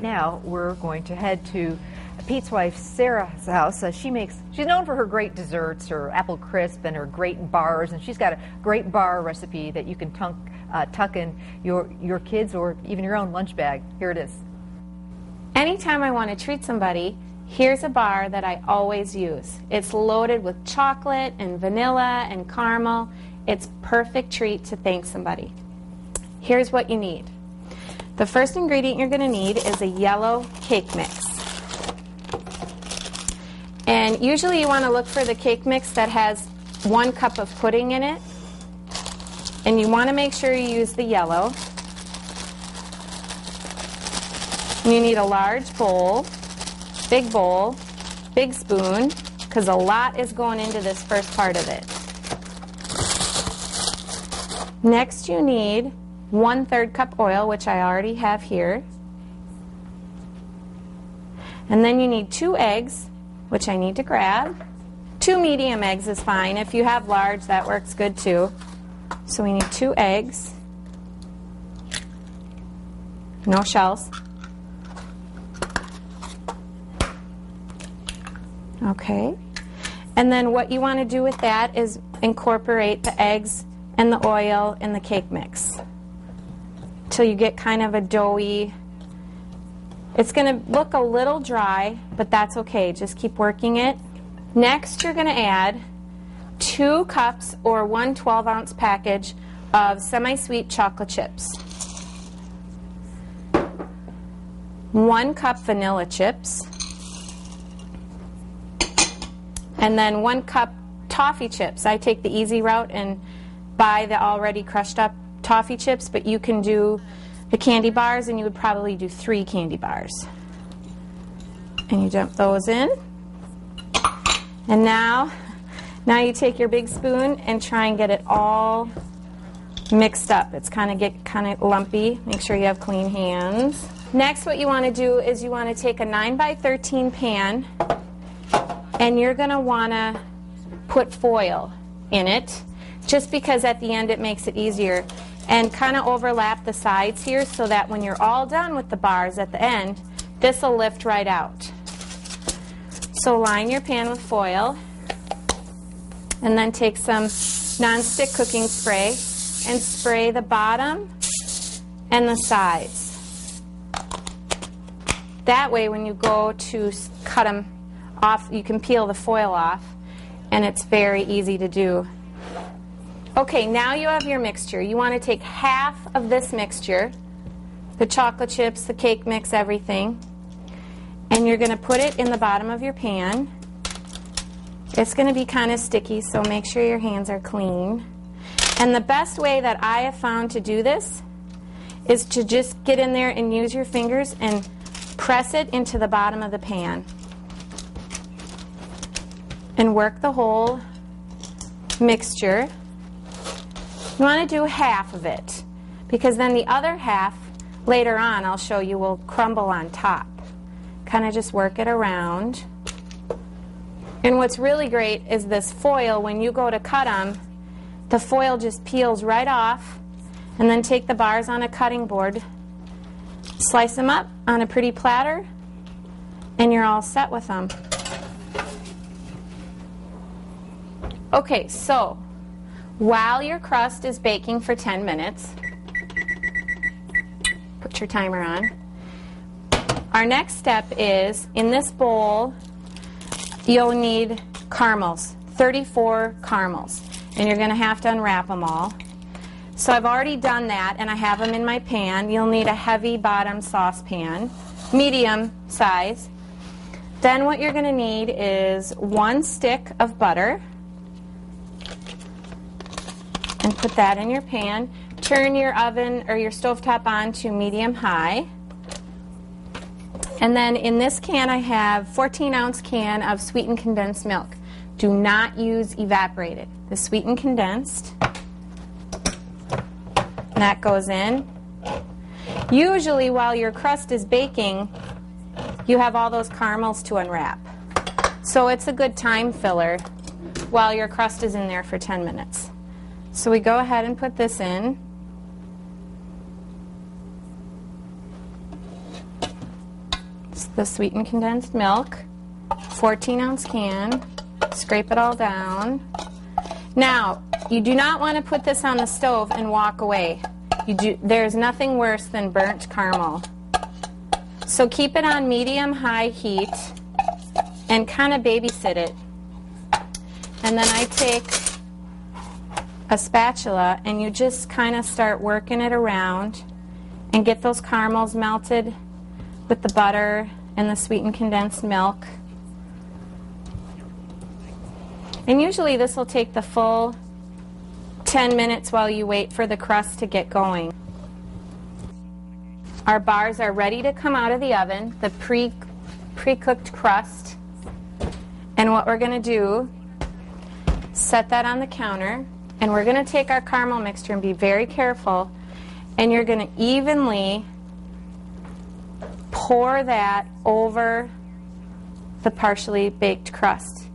Now we're going to head to Pete's wife Sarah's house. She's known for her great desserts, her apple crisp, and her great bars. And she's got a great bar recipe that you can tuck in your kids or even your own lunch bag. Here it is. Anytime I want to treat somebody, here's a bar that I always use. It's loaded with chocolate and vanilla and caramel. It's a perfect treat to thank somebody. Here's what you need. The first ingredient you're going to need is a yellow cake mix. And usually you want to look for the cake mix that has 1 cup of pudding in it. And you want to make sure you use the yellow. You need a large bowl, big spoon, because a lot is going into this first part of it. Next you need 1/3 cup oil, which I already have here. And then you need 2 eggs, which I need to grab. 2 medium eggs is fine. If you have large, that works good too. So we need 2 eggs. No shells. Okay. And then what you want to do with that is incorporate the eggs and the oil in the cake mix till you get kind of a doughy. It's going to look a little dry, but that's okay. Just keep working it. Next, you're going to add 2 cups or 1 12-ounce package of semi-sweet chocolate chips, 1 cup vanilla chips, and then 1 cup toffee chips. I take the easy route and buy the already crushed up toffee chips, but you can do the candy bars, and you would probably do 3 candy bars. And you dump those in. And now you take your big spoon and try and get it all mixed up. It's kind of lumpy. Make sure you have clean hands. Next, what you want to do is you want to take a 9x13 pan, and you're going to want to put foil in it, just because at the end it makes it easier. And kind of overlap the sides here so that when you're all done with the bars at the end, this will lift right out. So line your pan with foil, and then take some nonstick cooking spray and spray the bottom and the sides. That way when you go to cut them off, you can peel the foil off, and it's very easy to do. Okay, now you have your mixture. You want to take half of this mixture, the chocolate chips, the cake mix, everything, and you're going to put it in the bottom of your pan. It's going to be kind of sticky, so make sure your hands are clean. And the best way that I have found to do this is to just get in there and use your fingers and press it into the bottom of the pan. And work the whole mixture. You want to do half of it, because then the other half, later on, I'll show you, will crumble on top. Kind of just work it around. And what's really great is this foil. When you go to cut them, the foil just peels right off, and then take the bars on a cutting board, slice them up on a pretty platter, and you're all set with them. Okay, so while your crust is baking for 10 minutes, put your timer on. Our next step is, in this bowl, you'll need caramels, 34 caramels, and you're going to have to unwrap them all. So I've already done that, and I have them in my pan. You'll need a heavy bottom saucepan, medium size. Then what you're going to need is 1 stick of butter. And put that in your pan. Turn your oven or your stovetop on to medium-high. And then in this can I have 14-ounce can of sweetened condensed milk. Do not use evaporated. The sweetened condensed. And that goes in. Usually while your crust is baking, you have all those caramels to unwrap. So it's a good time filler while your crust is in there for 10 minutes. So we go ahead and put this in. the sweetened condensed milk, 14-ounce can. Scrape it all down. Now, you do not want to put this on the stove and walk away. There's nothing worse than burnt caramel. So keep it on medium-high heat and kind of babysit it. And then I take a spatula and you just kind of start working it around and get those caramels melted with the butter and the sweetened condensed milk. And usually this will take the full 10 minutes while you wait for the crust to get going. Our bars are ready to come out of the oven, the pre-cooked crust. And what we're going to do, set that on the counter, and we're going to take our caramel mixture and be very careful, and you're going to evenly pour that over the partially baked crust.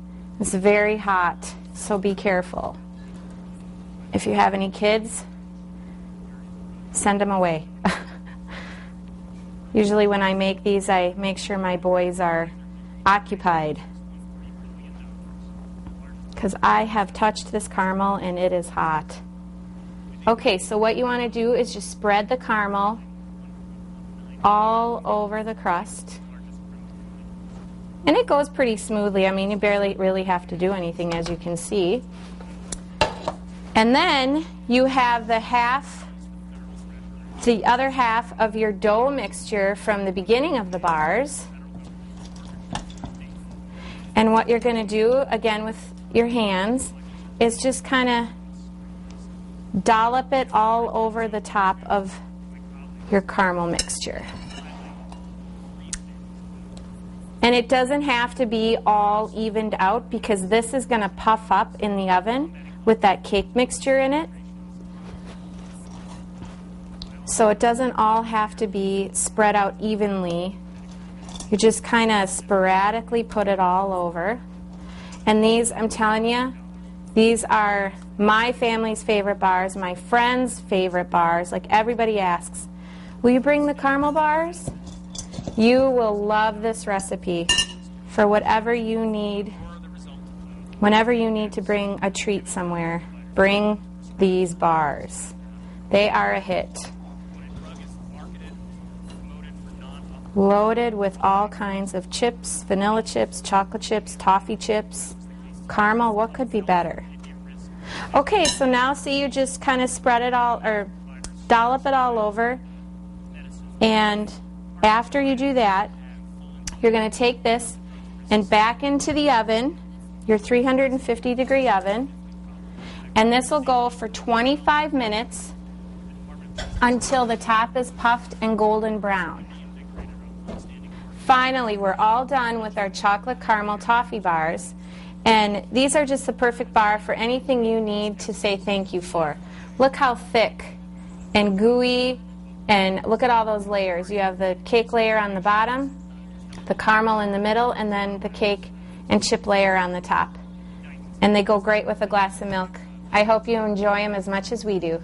It's very hot, so be careful. If you have any kids, send them away. Usually when I make these, I make sure my boys are occupied, because I have touched this caramel and it is hot. Okay, so what you want to do is just spread the caramel all over the crust. And it goes pretty smoothly. I mean, you barely really have to do anything, as you can see. And then you have the other half of your dough mixture from the beginning of the bars. And what you're going to do, again with your hands, is just kind of dollop it all over the top of your caramel mixture. And it doesn't have to be all evened out, because this is going to puff up in the oven with that cake mixture in it. So it doesn't all have to be spread out evenly. You just kind of sporadically put it all over. And these, I'm telling you, these are my family's favorite bars, my friends' favorite bars. Like, everybody asks, will you bring the caramel bars? You will love this recipe for whatever you need. Whenever you need to bring a treat somewhere, bring these bars. They are a hit. Loaded with all kinds of chips, vanilla chips, chocolate chips, toffee chips, caramel. What could be better? Okay, so now see, you just kind of spread it all, or dollop it all over. And after you do that, you're going to take this and back into the oven, your 350-degree oven, and this will go for 25 minutes until the top is puffed and golden brown. Finally, we're all done with our chocolate caramel toffee bars, and these are just the perfect bar for anything you need to say thank you for. Look how thick and gooey, and look at all those layers. You have the cake layer on the bottom, the caramel in the middle, and then the cake and chip layer on the top. And they go great with a glass of milk. I hope you enjoy them as much as we do.